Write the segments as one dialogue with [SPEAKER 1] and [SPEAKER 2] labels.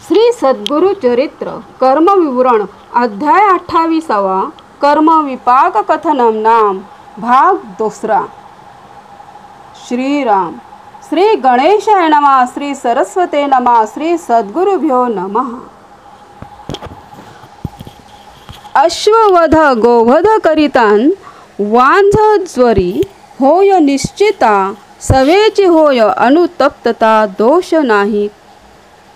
[SPEAKER 1] श्री सद्गुरु चरित्र कर्म विवरण अध्याय 28 कर्म विपाक कथनम नाम भाग 2। श्रीराम। श्री गणेशाय नमः। श्री सरस्वते नमः। श्री सद्गुरुभ्यो नमः। अश्ववध गोवध करितान वांझज्वरी होय निश्चिता सवेची होय अनुतप्तता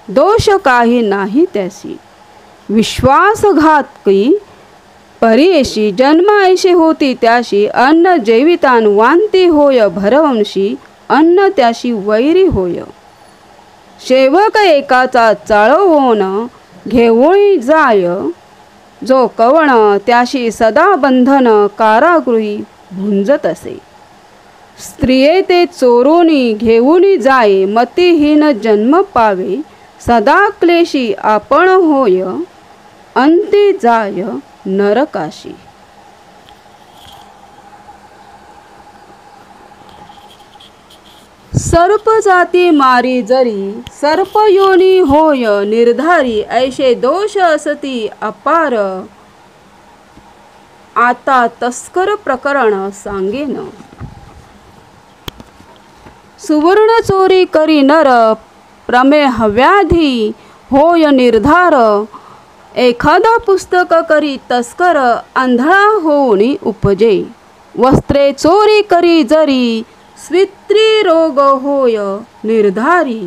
[SPEAKER 1] दोष काही नाही त्यासी विश्वासघातकी परीयशी जन्मायशी होती त्याशी अन्न जेवितान वांती होय भरवंशी अन्न त्याशी वैरी होय सेवक एकाचा चाळवून घेवोळी जाय जो कवण त्याशी सदा बंधन कारागृही भुंजत असे स्त्रिये ते चोरोनी घेऊनी जाये मतिहीन जन्म पावे सदा क्लेशी आपण होय अंती जाय नरकाशी। सर्प जाती मारी जरी सर्पयोनी होय निर्धारी ऐशे दोष असती अपार आता तस्कर प्रकरण सांगेन। सुवर्ण चोरी करी नर प्रमेह व्याधी होय निर्धार एखादा पुस्तक करी तस्कर आंधळा होऊनी उपजे वस्त्रे चोरी करी जरी स्वित्री रोग होय निर्धारी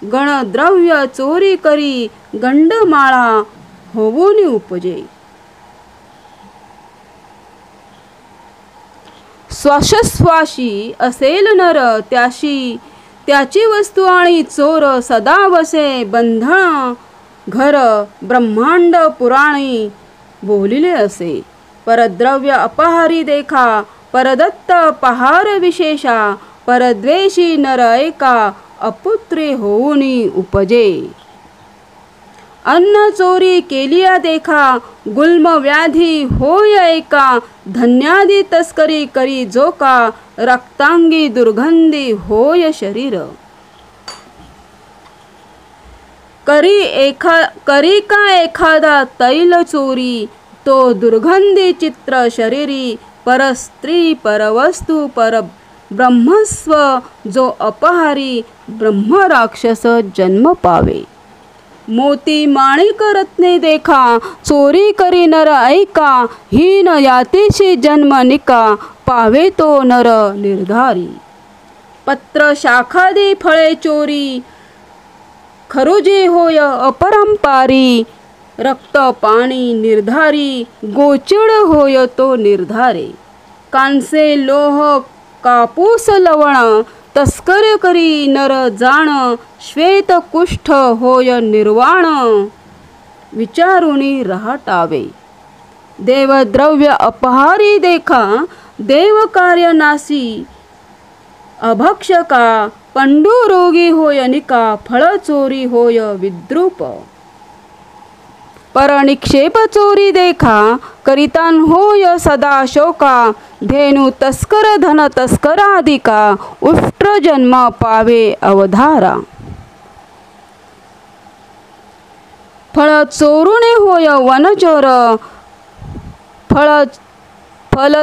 [SPEAKER 1] गणद्रव्य चोरी करी गंडमाळा होऊनी उपजे श्वासश्वासी असेल नर त्याची वस्तू आणि चोर सदा वसे बंधन घर ब्रह्मांड पुराणी बोलिले असे परद्रव्य अपहारी देखा परदत्त पहार विशेषा परद्वेषी नर एका अपुत्री होऊनी उपजे अन्न चोरी केलिया देखा गुल्म व्याधी होय एका धन्यादी तस्करी करी जो का रक्तांगी दुर्गंधी होय शरीर करी का एखादा तैल चोरी तो दुर्गंधी चित्र शरीरी परस्त्री परवस्तू पर ब्रह्मस्व जो अपहारी ब्रह्म राक्षस जन्म पावे मोती माणिक रत्ने देखा चोरी करी नर ऐका हीन यातीशी जन्म निका पावे तो नर निर्धारी पत्र शाखादी फळे चोरी खरुजे होय अपरंपारी रक्त पाणी निर्धारी गोचिड होय तो निर्धारे कांसे लोह कापूस लवण तस्कर करी नर जाण श्वेत कुष्ठ होय निर्वाण विचारुनी रहाटावे देवद्रव्य अपहारी देखा देव कार्य नासी अभक्षका पंडू रोगी होय निका फळ चोरी होय विद्रूप परनिक्षेप चोरी देखा करितान होय सदा शोका धेनु तस्कर धन तस्कराधिका उष्ट्र जन्म पावे अवधारा फळ चोरुने होय वनचोर फल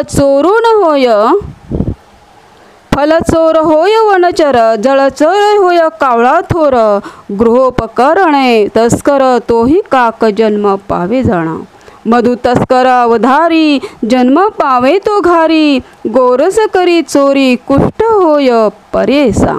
[SPEAKER 1] चोर होय वनचर जळचर होय कावळा थोर गृहोपकरणे तस्कर तोही काक जन्म पावे जाणा मधु तस्कर अवधारी जन्म पावे तो घारी गोरस करी चोरी कुष्ठ होय परेसा।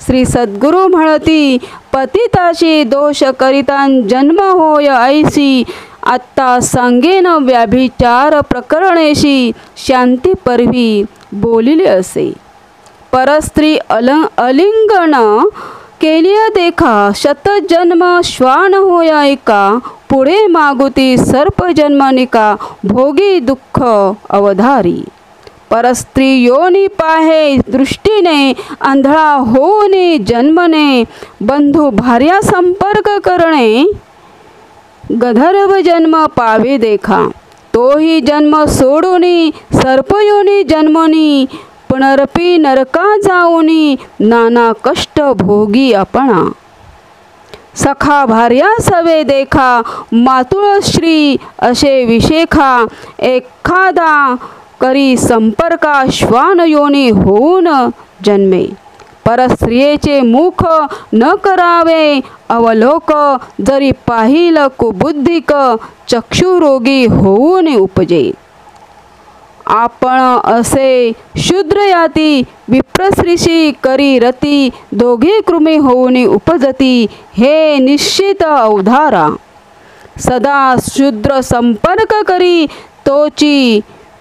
[SPEAKER 1] श्री सद्गुरु म्हणती पतिताशी दोष करितान जन्म होय ऐसी आत्ता सांगेन व्याभिचार प्रकरणेशी शांती परवी बोलिले असे परस्त्री अलिंगन केलिया देखा शतजन्म श्वान होय ऐका पुढे मागुती सर्प जन्मनिका भोगी दुःख अवधारी परस्त्री योनी पाहे दृष्टीने आंधळा होऊनी जन्मने बंधू भार्या संपर्क करणे गंधर्व जन्म पावे देखा तोही जन्म सोडूनी सर्पयोनी जन्मनी पुनरपी नरका जाऊनी नाना कष्ट भोगी आपणा सखा भार्या सवे देखा मातुळ श्री असे विशेखा एखादा करी संपर्का श्वान योनी होऊन जन्मे परस्त्रियेचे मुख न करावे अवलोक जरी पाहिल कुबुद्धिक चक्षुरोगी होऊन उपजे आपण असे शूद्रयाती विप्रश्रीशी करी रती दोघे कृमी होऊन उपजती हे निश्चित अवधारा सदा शूद्र संपर्क करी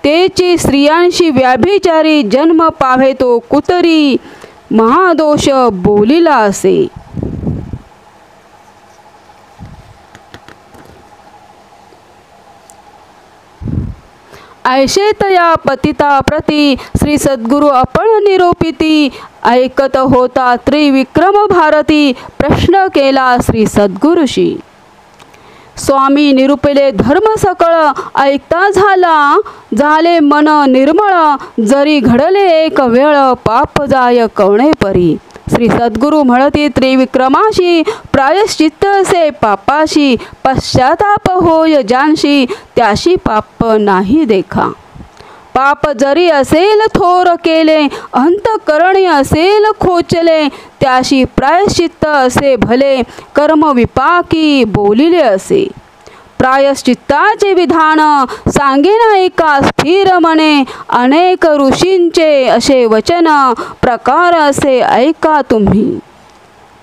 [SPEAKER 1] तेची स्त्रियांशी व्याभिचारी जन्म पावे तो कुतरी महादोष बोलिला असे ऐशे तया पतिता प्रती श्री सद्गुरु आपण निरोपिती ऐकत होता त्रिविक्रम भारती प्रश्न केला श्री सद्गुरुशी स्वामी निरुपले धर्म सकळ ऐकता झाले मन निर्मळ जरी घडले एक वेळ पाप जाय कवणे परी श्री सद्गुरु म्हणती त्रिविक्रमाशी प्रायश्चित्त असे पापाशी पश्चाताप होय जानशी त्याशी पाप नाही देखा पाप जरी असेल थोर केले अंतकरणी असेल खोचले त्याशी प्रायश्चित्त असे भले कर्म विपाकी बोलिले असे प्रायश्चित्ताचे विधान सांगेना एका स्थिर मने अनेक ऋषींचे असे वचन प्रकार असे ऐका तुम्ही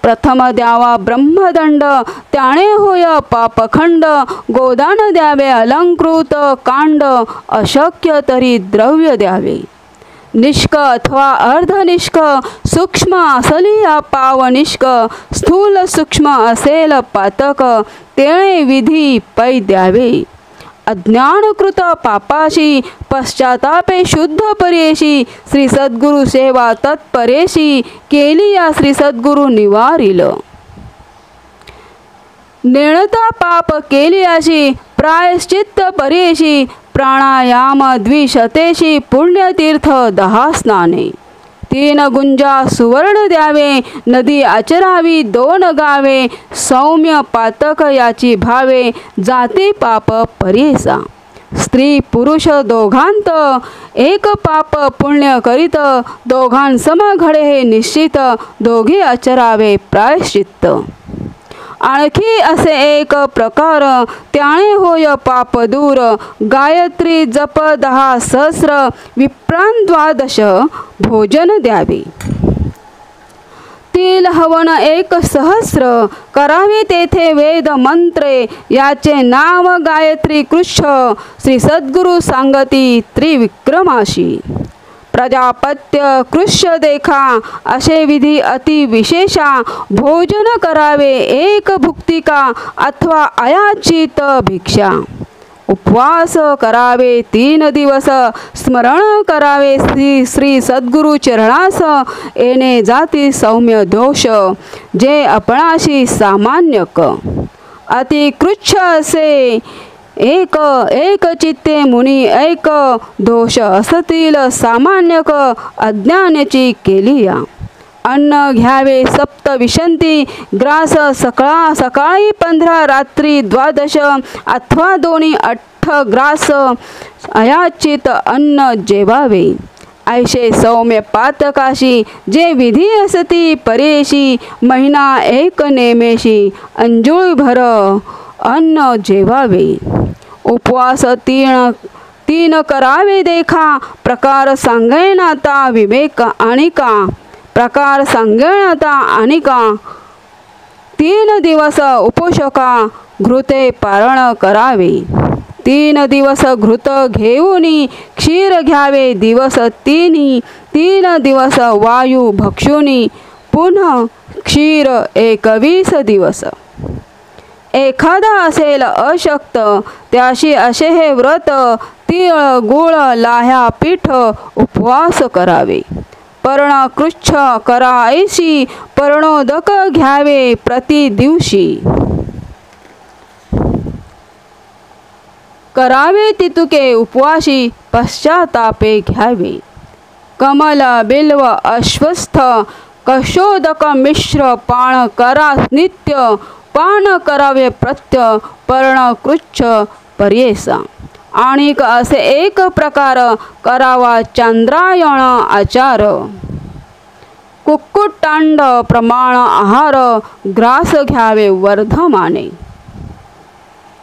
[SPEAKER 1] प्रथम द्यावा ब्रह्मदंड त्याने होय पापखंड गोदान द्यावे अलंकृत कांड अशक्य तरी द्रव्य द्यावे निष्क अथवा अर्धनिष्क सूक्ष्म असली पावनिष्क स्थूल सूक्ष्म असेल पातक तेणे विधी पै द्यावे अज्ञानकृत पापाशी पश्चातापे शुद्ध परेशी श्री सद्गुरु सेवा तत्परेशी केली या श्री सद्गुरु निवारिल नेणता पाप केली अशी प्रायश्चित्त परेशी प्राणायाम द्विशतेशी पुण्यतीर्थ 10 स्नाने 3 गुंजा सुवर्ण द्यावे नदी आचरावी 2 गावे सौम्य पातक याची भावे जाते पाप परेसा स्त्री पुरुष दोघांत एक पाप पुण्य करीत दोघांसम घडे हे निश्चित दोघे आचरावे प्रायश्चित्त आणखी असे एक प्रकार त्याने होय पाप दूर गायत्री जप 10 सहस्र विप्रां 12 भोजन द्यावे तिल हवन 1 सहस्र करावे तेथे वेद मंत्रे याचे नाव गायत्री कृच्छ श्री सद्गुरु सांगती त्रिविक्रमाशी प्रजापत्य कृष्य देखा असे विधी अति विशेषा भोजन करावे 1 भुक्तिका अथवा अयाचित भिक्षा उपवास करावे 3 दिवस स्मरण करावे श्री सद्गुरु चरणास येणे जाती सौम्य दोष जे आपणाशी सामान्यक अति कृच्छ असे एक चित्ते मुनी एक दोष असतील सामान्यक अज्ञानाची केलिया अन्न घ्यावे 7 विशंती ग्रास सकाळी 15 रात्री 12 अथवा 2 8 ग्रास अयाचित अन्न जेवावे ऐशे सौम्य पातकाशी जे विधी असती परेशी महिना 1 नेमेशी अंजुळी भर अन्न जेवावे उपवास 3 करावे देखा प्रकार सांगेनाता विवेक आणिका प्रकार सांगेनाता आणिका 3 दिवस उपोषका घृते पारण करावे 3 दिवस घृत घेऊनी क्षीर घ्यावे दिवस 3 दिवस वायू भक्षुनी पुन्हा क्षीर 21 दिवस एखादा असेल अशक्त त्याशी असे हे व्रत तीळ गुळ लाह्या पीठ उपवास करावे पर्ण कृच्छ करायसी पर्णोदक घ्यावे प्रति दिवशी करावे तितुके उपवासी पश्चातापे घ्यावे कमल बिल्व अश्वस्थ कशोदक मिश्र पाण करा नित्य पान करावे प्रत्य पर्णकृच्छ पर्येसा. आणिक असे एक प्रकार करावा चांद्रायण आचार. कुक्कुटांड प्रमाण आहार ग्रास घ्यावे वर्धमाने.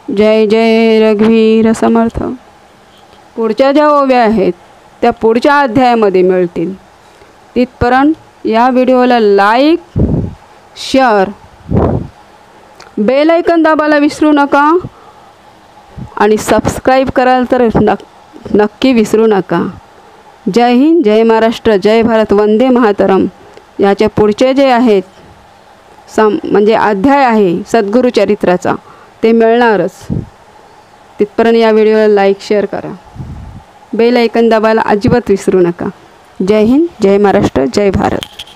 [SPEAKER 1] जय जय रघुवीर समर्थ. पुढच्या ज्या ओव्या आहेत त्या पुढच्या अध्यायामध्ये मिळतील. तिथपर्यंत या व्हिडिओला लाईक, शेअर, बेल आयकॉन दाबायला विसरू नका आणि सबस्क्राईब कराल तर नक्की विसरू नका. जय हिंद, जय महाराष्ट्र, जय भारत, वंदे मातरम. याच्या पुढचे जे आहेत म्हणजे अध्याय आहे सद्गुरू चरित्राचा ते मिळणारच. तिथपर्यंत या व्हिडिओला लाईक, शेअर करा. बेल आयकॉन दाबायला अजिबात विसरू नका. जय हिंद, जय महाराष्ट्र, जय भारत.